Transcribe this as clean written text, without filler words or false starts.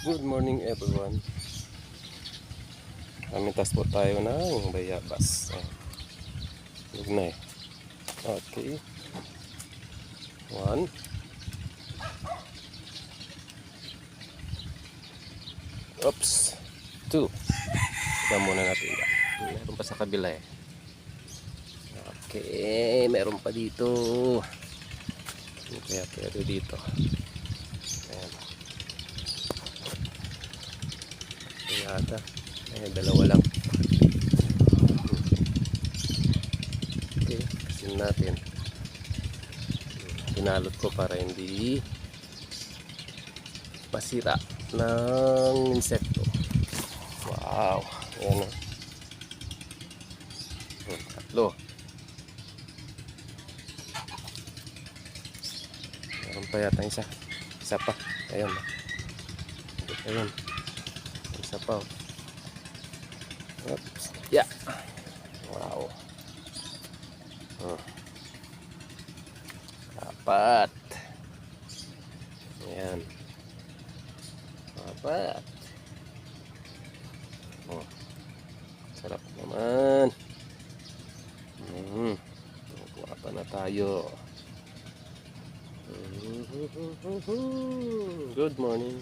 Good morning everyone. Kamitas po tayo ng bayabas. Huwag na eh. Okay. 1. Oops. 2. Tignan muna natin yan. Meron pa sa kabila eh. Okay. Meron pa dito. Kaya pwede dito. Ayan. Yata. Ayan, dalawa lang. Okay. Kasin natin. Pinalot ko para hindi masira ng insekto. Wow. Ayan o. Tatlo. Meron pa yata isa. Isa pa. Ayan. Ayan. Isa pa. Oops. Yeah. Wow. Apat. Ayan. Apat. Sarap naman. Kuha pa na tayo. Good morning.